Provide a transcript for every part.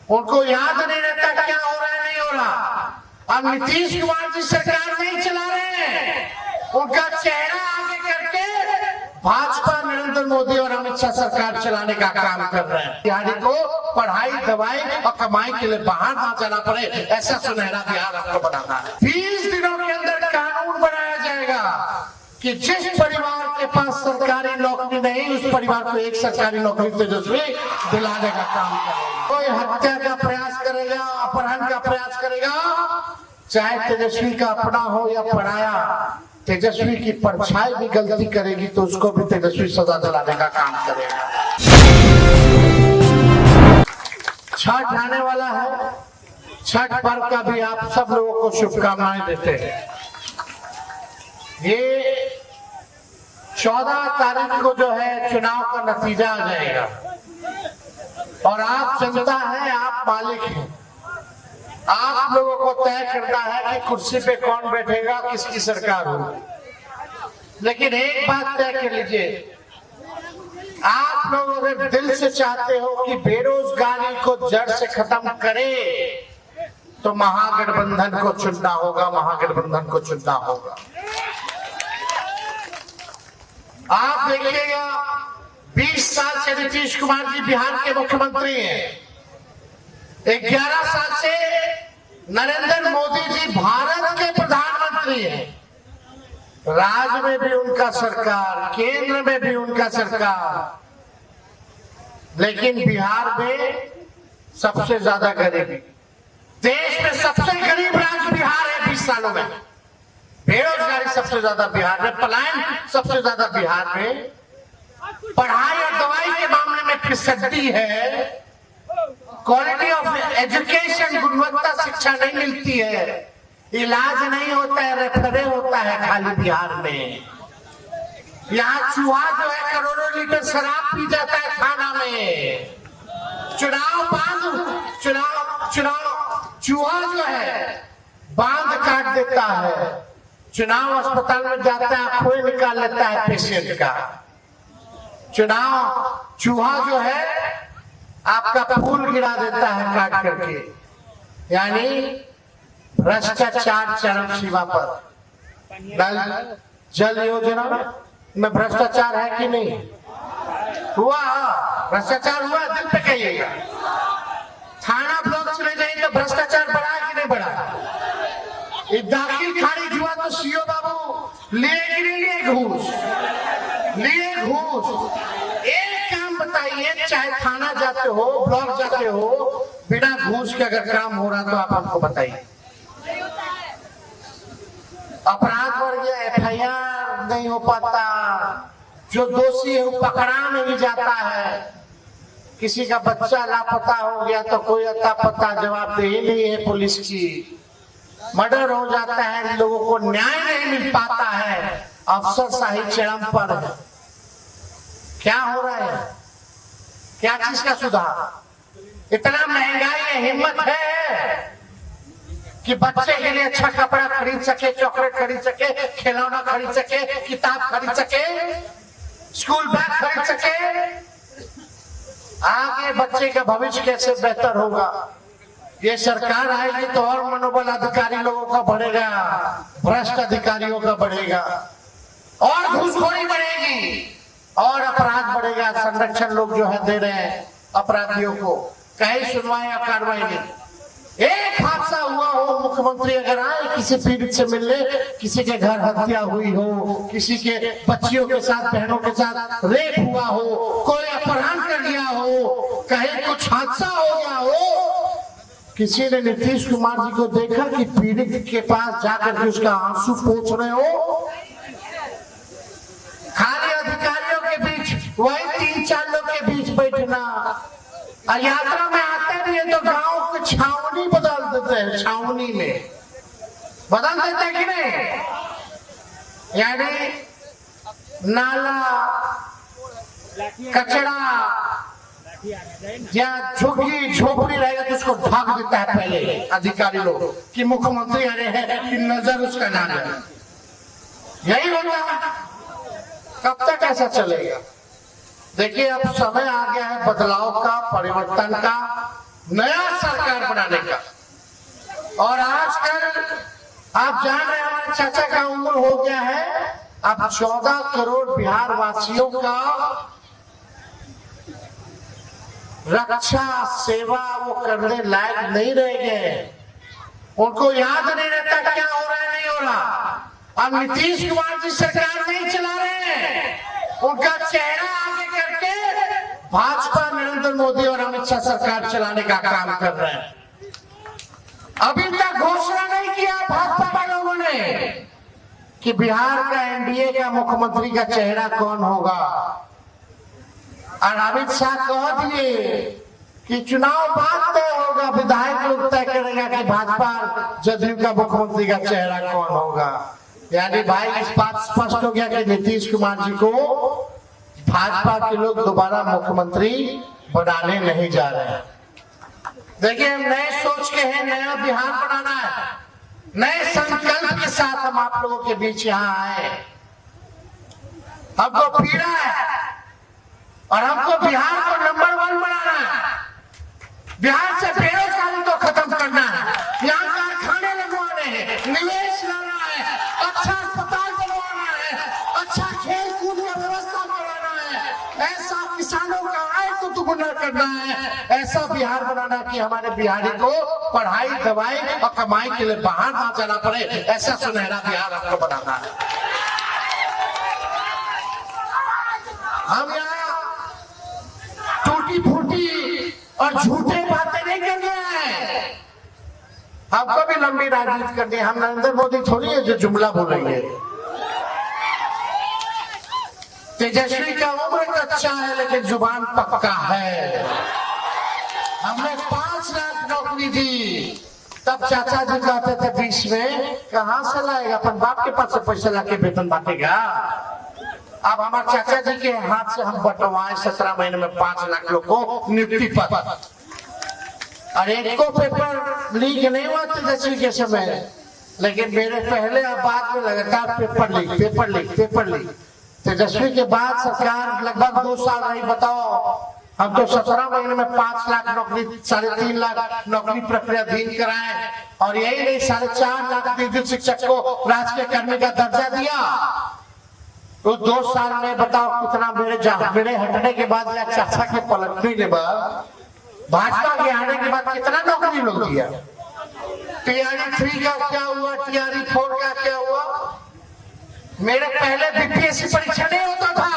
उनको याद नहीं रहता क्या हो रहा है नहीं हो रहा। अब नीतीश कुमार जी सरकार नहीं चला रहे हैं, उनका चेहरा आगे करके भाजपा नरेंद्र मोदी और अमित शाह सरकार चलाने का काम कर रहे हैं। बिहारी को पढ़ाई दवाई और कमाई के लिए बाहर ना जाना पड़े, ऐसा सुनहरा बिहार आपको बनाना है। 20 दिनों के अंदर कानून बनाया जाएगा कि जिस परिवार के पास सरकारी नौकरी नहीं, उस परिवार को एक सरकारी नौकरी तेजस्वी दिलाने का काम करेगा। कोई हत्या का प्रयास करेगा, अपहरण का प्रयास करेगा, चाहे तेजस्वी का अपना हो या पराया, तेजस्वी की परछाई भी गलती करेगी तो उसको भी तेजस्वी सजा दिलाने का काम करेगा। छठ आने वाला है, छठ पर्व का भी आप सब लोगों को शुभकामनाएं देते हैं। ये 14 तारीख को जो है चुनाव का नतीजा आ जाएगा और आप जनता है, आप मालिक हैं, आप लोगों को तय करना है कि कुर्सी पे कौन बैठेगा, किसकी सरकार होगी। लेकिन एक बात तय कर लीजिए, आप लोग अगर दिल से चाहते हो कि बेरोजगारी को जड़ से खत्म करें तो महागठबंधन को चुनना होगा, महागठबंधन को चुनना होगा। आप देखिएगा 20 साल से नीतीश कुमार जी बिहार के मुख्यमंत्री हैं, 11 साल से नरेंद्र मोदी जी भारत के प्रधानमंत्री हैं। राज्य में भी उनका सरकार, केंद्र में भी उनका सरकार, लेकिन बिहार में सबसे ज्यादा गरीबी, देश में सबसे गरीब राज्य बिहार है। 20 सालों में बेरोजगारी सबसे ज्यादा बिहार में, पलायन सबसे ज्यादा बिहार में, पढ़ाई और दवाई के मामले में फिसड्डी है, क्वालिटी ऑफ एजुकेशन, गुणवत्ता शिक्षा नहीं मिलती है, इलाज नहीं होता है, रेफरे होता है खाली बिहार में। यहाँ चूहा जो है करोड़ों लीटर शराब पी जाता है खाना में। चूहा जो है बांध काट देता है, चुनाव अस्पताल में जाता है, खोई निकाल लेता है पेशेंट का। चूहा जो है आपका फूल गिरा देता है काट करके, यानी भ्रष्टाचार चरम सीमा पर। जल योजना में भ्रष्टाचार है कि नहीं हुआ? भ्रष्टाचार हुआ, दिल पे कहिएगा। थाना ब्लॉक चले जाइए तो भ्रष्टाचार बढ़ा कि नहीं बढ़ा? दाखिल खारिज हुआ तो सीओ बाबू लिए कि नहीं लिए घूस? लिए घूस। एक काम बताइए, चाहे थाना जाते हो, ब्लॉक जाते हो, बिना घूस के अगर काम हो रहा तो आप हमको बताइए। अपराध बढ़ गया, FIR नहीं हो पाता, जो दोषी है वो पकड़ा नहीं जाता है, किसी का बच्चा लापता हो गया तो कोई अता पता जवाबदेही नहीं है पुलिस की, मर्डर हो जाता है, लोगों को न्याय नहीं मिल पाता है, अफसरशाही चरम पर है। क्या हो रहा है? क्या चीज का सुधार? इतना महंगाई है, हिम्मत है कि बच्चे के लिए अच्छा कपड़ा खरीद सके, चॉकलेट खरीद सके, खिलौना खरीद सके, किताब खरीद सके, स्कूल बैग खरीद सके। आगे बच्चे का भविष्य कैसे बेहतर होगा? ये सरकार आएगी तो और मनोबल अधिकारी लोगों का बढ़ेगा, भ्रष्ट अधिकारियों का बढ़ेगा, और घूसखोरी बढ़ेगी, और अपराध बढ़ेगा। संरक्षण लोग जो है दे रहे हैं अपराधियों को, कहीं सुनवाई या कार्रवाई नहीं। एक हादसा हुआ हो, मुख्यमंत्री अगर आए किसी पीड़ित से मिलने, किसी के घर हत्या हुई हो, किसी के बच्चियों के साथ, बहनों के साथ रेप हुआ हो, कोई अपहरण कर लिया हो, कहीं कुछ हादसा हो गया हो, किसी ने नीतीश कुमार जी को देखा कि पीड़ित के पास जाकर के उसका आंसू पोंछ रहे हो? खाली अधिकारियों के बीच, वही 3-4 लोग के बीच बैठना। और यात्रा में आते भी है तो गांव की छावनी बदल देते हैं, छावनी में बदल देते हैं कि नहीं? यानी नाला, कचरा या झुग्गी झोपड़ी रहेगा तो उसको ढक देता है पहले अधिकारी लोग कि मुख्यमंत्री आ रहे हैं, कि नजर उसका ना जाए। यही होता है। कब तक ऐसा चलेगा? देखिए अब समय आ गया है बदलाव का, परिवर्तन का, नया सरकार बनाने का। और आजकल आप जान रहे हैं हमारे चाचा का उम्र हो गया है, अब 14 करोड़ बिहार वासियों का रक्षा सेवा वो करने लायक नहीं रह गए। उनको याद नहीं रहता क्या हो रहा है नहीं हो रहा। अब नीतीश कुमार जी सरकार नहीं चला रहे हैं, उनका चेहरा आगे करके भाजपा नरेंद्र मोदी और अमित शाह सरकार चलाने का काम कर रहे हैं। अभी तक घोषणा नहीं किया भाजपा लोगों ने कि बिहार का एनडीए का मुख्यमंत्री का चेहरा कौन होगा। और अमित शाह कह दिए कि चुनाव बाद तय होगा, विधायक लोग तय करेगा कि भाजपा जदयू का मुख्यमंत्री का चेहरा कौन होगा। यानी भाई इस बात स्पष्ट हो गया कि नीतीश कुमार जी को भाजपा के लोग दोबारा मुख्यमंत्री बनाने नहीं जा रहे हैं। देखिए हम नए सोच के हैं, नया बिहार बनाना है, नए संकल्प के साथ हम आप लोगों के बीच यहाँ आए। हमको पीड़ा है और हमको बिहार को नंबर 1 बनाना है। बिहार से बेरोजगारी को खत्म करना है, यहाँ कारखाने लगवाने हैं, निवेश लाना है, अच्छा अस्पताल बनवाना है, अच्छा खेल कूद की व्यवस्था कराना है, ऐसा किसानों का आय को दुगुना करना है, ऐसा बिहार बनाना कि हमारे बिहारी को पढ़ाई दवाई और कमाई के लिए बाहर ना जाना पड़े। ऐसा सुनहरा बिहार आपको बनाना है। हम यहाँ टूटी फूटी और झूठे बातें नहीं करने हैं, हमको भी लंबी राजनीति करनी है। हम नरेंद्र मोदी थोड़ी है जो जुमला बोलेंगे। तेजस्वी का उम्र कच्चा है लेकिन जुबान पक्का है। हमने 5 लाख नौकरी दी, तब चाचा जी कहते थे 20 में कहां से लाएगा, अपन बाप के पास से पैसा लाके वेतन बांटेगा। अब हमारे चाचा जी के हाथ से हम बंटवाए 17 महीने में 5 लाख लोग को नियुक्ति पत्र। और एक को पेपर लीक नहीं हुआ तेजस्वी के समय, लेकिन मेरे पहले और बाद में लगातार पेपर लीक। तेजस्वी के बाद सरकार लगभग 2 साल रही। बताओ हम तो 17 महीने में 5 लाख नौकरी, 3.5 लाख नौकरी प्रक्रियाधीन कराए। और यही नहीं 4.5 लाख विद्युत शिक्षक को राजकीय कर्मी का दर्जा दिया। तो 2 साल में बताओ कितना मेरे हटने के बाद या चाचा के पलटने के बाद, भाजपा के आने के बाद कितना नौकरी लोग दिया। टीआरई 3 का क्या हुआ, टीआरई 4 का क्या हुआ। मेरे पहले बीपीएससी परीक्षा नहीं होता था,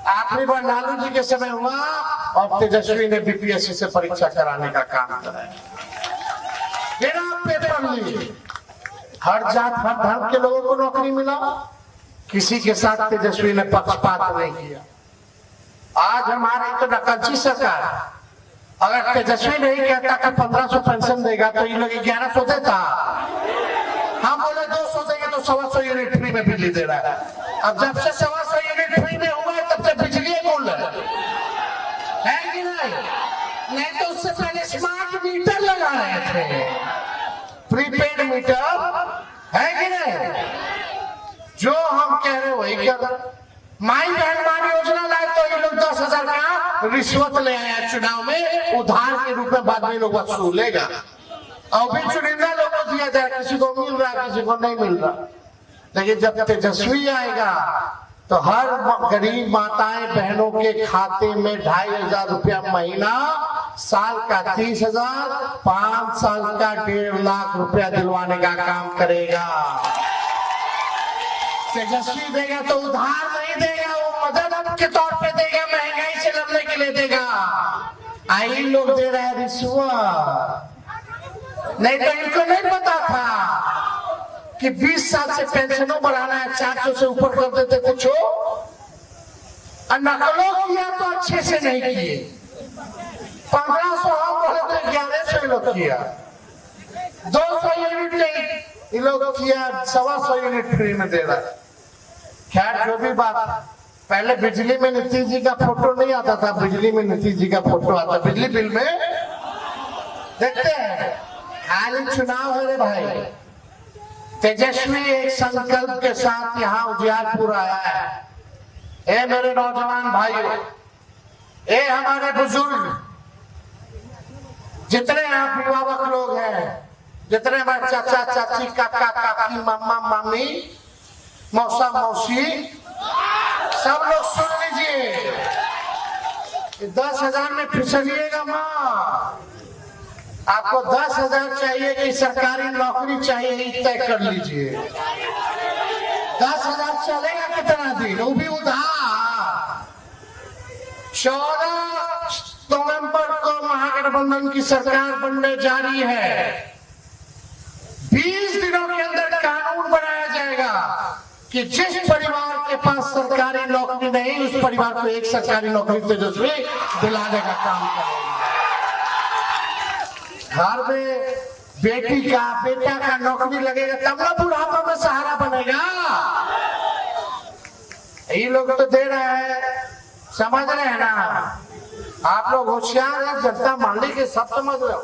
आखिरी बार लालू जी के समय हुआ और तेजस्वी ने बीपीएससी से परीक्षा कराने का काम कराया। बिना पेपर लिए हर जात हर धर्म के लोगों को नौकरी मिला, किसी के साथ तेजस्वी ने पक्षपात नहीं किया। आज हमारी तो नकलची सरकार, अगर तेजस्वी नहीं कहता कि 1500 पेंशन देगा तो ये लोग 1100 देता। हम बोले 200 देंगे तो 125 यूनिट फ्री में बिजली दे रहा है। अब जब से 125 यूनिट फ्री में हुआ है तब से बिजली बोल रहे है कि नहीं तो उससे पहले स्मार्ट मीटर लगा रहे थे, प्रीपेड मीटर है कि नहीं। जो हम कह रहे वही कर। माई बहन मान योजना लाए तो ये लोग 10,000 का रिश्वत ले आया चुनाव में, उधार के रूप में बाद में लोग वसूलेगा। और भी चुनिंदा लोग को दिया जाए, किसी को मिल रहा किसी को नहीं मिल रहा। लेकिन जब तेजस्वी आएगा तो हर गरीब माताएं बहनों के खाते में 2,500 रुपया महीना, साल का 30,000, 5 साल का 1.5 लाख रुपया दिलवाने का काम करेगा। तेजस्वी देगा तो उधार नहीं देगा, वो मदद के तौर पे देगा, महंगाई से लड़ने के लिए देगा। आई लोग दे रहा है रिश्वत। नहीं तो इनको नहीं पता था कि 20 साल से पेंशनों बढ़ाना है, 400 से ऊपर कर देते कुछ हो। और नकलों किया तो अच्छे से नहीं किए। 1500 हम बोले तो 1100 लोग किया, 200 यूनिट नहीं ये लोग किया, 125 यूनिट फ्री में दे रहा है। खैर जो भी बात, पहले बिजली में नीतीश जी का फोटो नहीं आता था, बिजली में नीतीश जी का फोटो आता। बिजली बिल में देखते हैं, खाली चुनाव है रे भाई। तेजस्वी एक संकल्प के साथ यहाँ उजियारपुर आया है। ए मेरे नौजवान भाइयों, ए हमारे बुजुर्ग, जितने आप अभिभावक लोग हैं, जितने हमारे चाचा चाची, काका काकी, मामा मामी, मौसा मौसी, सब लोग सुन लीजिए, 10,000 में फिसलिएगा माँ। आपको 10,000 चाहिए कि सरकारी नौकरी चाहिए, ये तय कर लीजिए। 10,000 चलेगा कितना दिन, वो भी उधार। 14 नवंबर को महागठबंधन की सरकार बनने जा रही है। 20 दिनों के अंदर कानून बनाया जाएगा कि जिस परिवार के पास सरकारी नौकरी नहीं, उस परिवार को एक सरकारी नौकरी तेजस्वी दिलाने का काम करेगा। घर में बेटी का बेटा का नौकरी लगेगा तब ना बुढ़ापा में सहारा बनेगा। ये लोग तो दे रहे हैं, समझ रहे हैं ना। आप लोग होशियार हैं, जनता मान ली कि सब समझ रहे हो।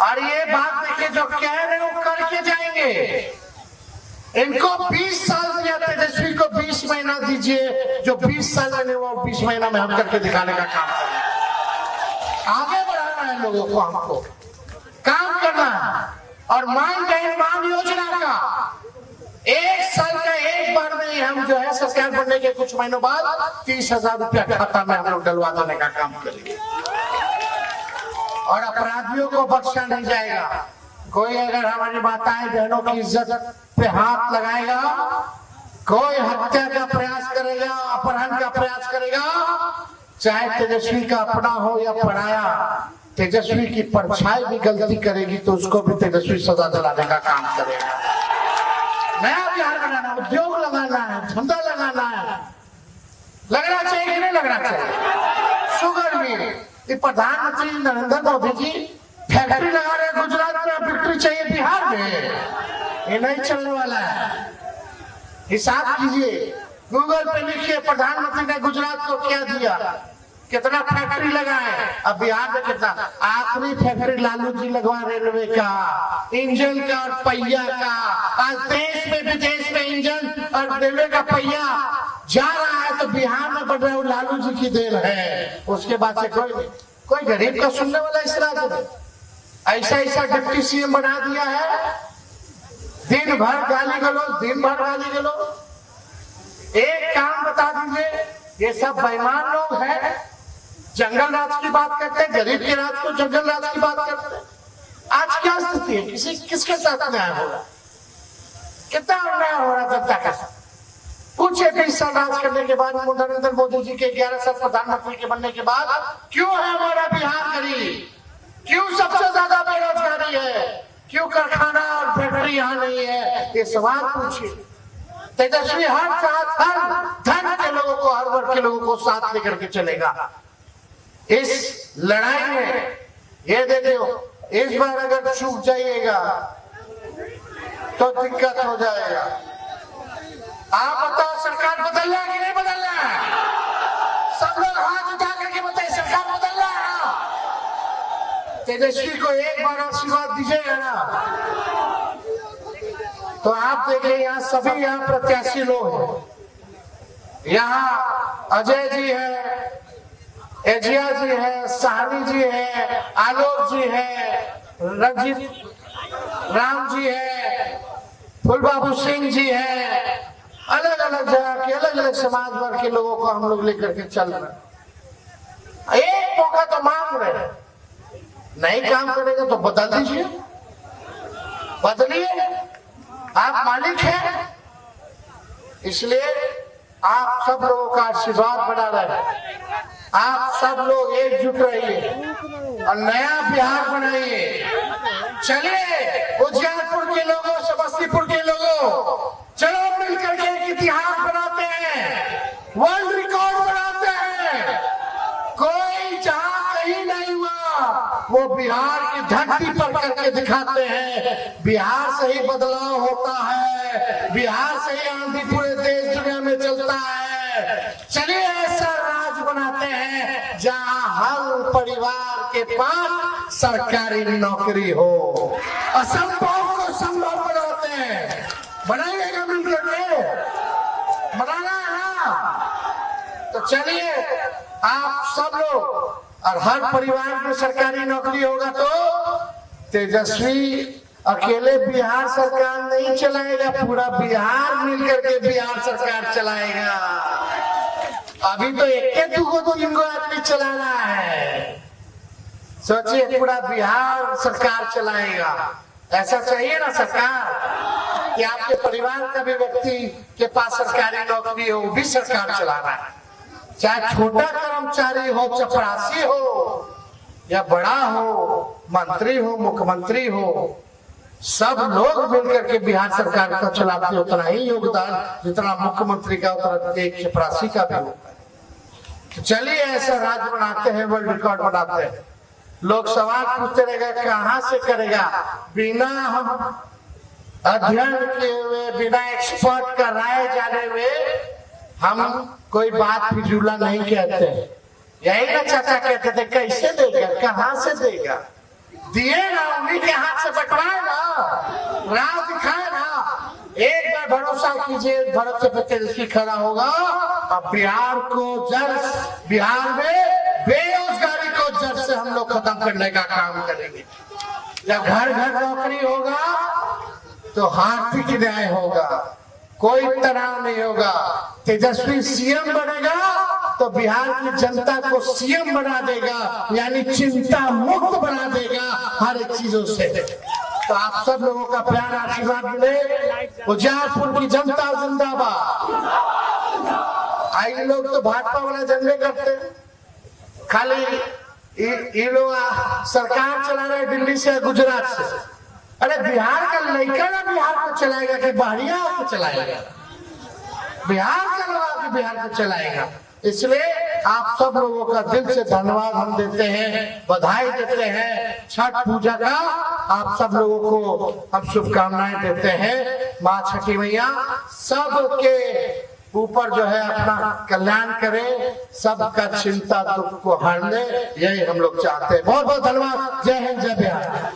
और ये बात देखिए, जो कह रहे हो करके जाएंगे। इनको 20 साल दिया, तेजस्वी को 20 महीना दीजिए। जो 20 साल में वो 20 महीना में हम करके दिखाने का काम करेंगे। आगे बढ़ाना है लोगों को, हमको काम करना है। और मान योजना का 1 साल का एक बार में हम जो है सरकार बनने के कुछ महीनों बाद 30,000 रुपया खाता में हम लोग डलवा देने का काम करेंगे। और अपराधियों को बख्शा नहीं जाएगा। कोई अगर हमारी माताएं बहनों की इज्जत पे हाथ लगाएगा, कोई हत्या का प्रयास करेगा, अपहरण का प्रयास करेगा, चाहे तेजस्वी का अपना हो या पराया, तेजस्वी की परछाई भी गलती करेगी तो उसको भी तेजस्वी सजा दिलाने का काम करेगा। नया बिहार बनाना, उद्योग लगाना है, धंधा लगाना है। लगना चाहिए कि नहीं लगना चाहिए? शुगर मिल, प्रधानमंत्री नरेंद्र मोदी जी फैक्ट्री लगा रहे गुजरात में, फैक्ट्री चाहिए बिहार में। ये नहीं चलने वाला है। हिसाब कीजिए, गूगल पे लिखिए प्रधानमंत्री ने गुजरात को क्या दिया, कितना फैक्ट्री लगाए। अब बिहार में कितना। आखिरी फैक्ट्री लालू जी लगवा रेलवे का, इंजन का और पहिया का। आज देश में विदेश में इंजन और रेलवे का पहिया जा रहा है तो बिहार में बढ़ रहा है, लालू जी की देन है। उसके बाद से कोई गरीब का सुनने वाला इस राज्य में। ऐसा डिप्टी सीएम बना दिया है, दिन भर गाली गलौज। एक काम बता दीजिए, ये सब बेईमान लोग हैं, जंगल राज की बात करते हैं, गरीब के राज को जंगल राज की बात करते हैं। आज क्या स्थिति है, किसके साथ अन्याय हो रहा, कितना अन्याय हो रहा जनता के साथ। पूछे 20 साल राज करने के बाद, नरेंद्र मोदी जी के 11 साल प्रधानमंत्री के बनने के बाद क्यों है हमारा बिहार गरीब, क्यों सबसे ज्यादा बेरोजगारी है, क्यों कारखाना और फैक्ट्री यहाँ नहीं है, ये सवाल पूछिए। तेजस्वी हर धन के लोगों को, हर वर्ग के लोगों को साथ लेकर के चलेगा। इस लड़ाई में ये देखो, इस बार अगर चूक जाइएगा तो दिक्कत हो जाएगा। आप बताओ, सरकार बदलना है कि नहीं बदलना है? सब लोग हाथ उठा करके बताइए, सरकार बदलना है? तेजस्वी को एक बार आशीर्वाद दीजिएगा ना, तो आप देखिए यहाँ सभी यहाँ प्रत्याशी लोग हैं। यहाँ अजय जी है, एजिया जी है, साहनी जी है, आलोक जी है, रंजीत राम जी है, फुलबाबू सिंह जी है। अलग अलग जगह के अलग अलग समाज वर्ग के लोगों को हम लोग लेकर के चल रहे। एक मौका तो मांग रहे, नहीं काम करेगा तो बदल दीजिए, बदलिए। आप मालिक हैं, इसलिए आप सब लोगों का आशीर्वाद बना रहे। आप सब लोग एकजुट रहिए और नया बिहार बनाइए। चलिए उज्जैनपुर के लोगों, समस्तीपुर के लोगों, चलो मिलकर के एक इतिहास बनाते हैं, वर्ल्ड रिकॉर्ड बनाते हैं। कोई जहां कहीं नहीं हुआ वो बिहार की धरती पर करके दिखाते हैं। बिहार से ही बदलाव होता है, बिहार से ही आंधी पूरे देश दुनिया में चलता है। चलिए ऐसा राज बनाते हैं जहां हर परिवार के पास सरकारी नौकरी हो। असंभव को संभव बनाते हैं। बनाइएगा मिलकर के, बनाना है ना? तो चलिए आप सब लोग और हर परिवार में सरकारी नौकरी होगा तो तेजस्वी अकेले बिहार सरकार नहीं चलाएगा, पूरा बिहार मिलकर के बिहार सरकार चलाएगा। अभी तो एक दो तीन गो आदमी चलाना है, सोचिए पूरा बिहार सरकार चलाएगा। ऐसा चाहिए ना सरकार कि आपके परिवार का भी व्यक्ति के पास सरकारी नौकरी हो, भी सरकार चलाना है। चाहे छोटा कर्मचारी हो, चपरासी हो या बड़ा हो, मंत्री हो, मुख्यमंत्री हो, सब लोग मिलकर के बिहार सरकार का चलाते, उतना ही योगदान जितना मुख्यमंत्री का उतना एक चपरासी का भी होता है। तो चलिए ऐसा राज्य बनाते हैं, वर्ल्ड रिकॉर्ड बनाते हैं। लोग सवाल पूछते रहेगा कहाँ से करेगा, बिना हम अध्ययन किए हुए, बिना एक्सपर्ट का राय जाने हुए हम कोई बात फिजूला नहीं कहते। यही ना चाचा कहते थे, कैसे देगा, कहाँ से देगा, दिए ना, उन्हीं के हाथ से बंटवाए ना, राह दिखाए ना। एक बार भरोसा कीजिए, भरोसे पे तेजस्वी खड़ा होगा। अब बिहार को जड़, बिहार में बेरोजगारी को जड़ से हम लोग खत्म करने का काम करेंगे। जब घर घर नौकरी होगा तो आर्थिक न्याय होगा, कोई तनाव नहीं होगा। तेजस्वी सीएम बनेगा तो बिहार की जनता को सीएम बना देगा, यानी चिंता मुक्त बना देगा हर एक चीजों से। तो आप सब लोगों का प्यार आशीर्वाद मिले। उजियारपुर की जनता जिंदाबाद। आई लोग तो भाजपा वाला झंडे करते, खाली ये लोग सरकार चला रहे दिल्ली से, गुजरात से। अरे बिहार का लड़का ना बिहार को चलाएगा कि बाहरिया को चलाएगा? बिहार का लोग बिहार को चलाएगा। इसलिए आप सब लोगों का दिल से धन्यवाद हम देते हैं, बधाई देते हैं। छठ पूजा का आप सब लोगों को हम शुभकामनाएं देते हैं। माँ छठी मैया सबके ऊपर जो है अपना कल्याण करे, सबका चिंता दुख को हर ले, यही हम लोग चाहते हैं। बहुत बहुत धन्यवाद। जय हिंद, जय बिहार।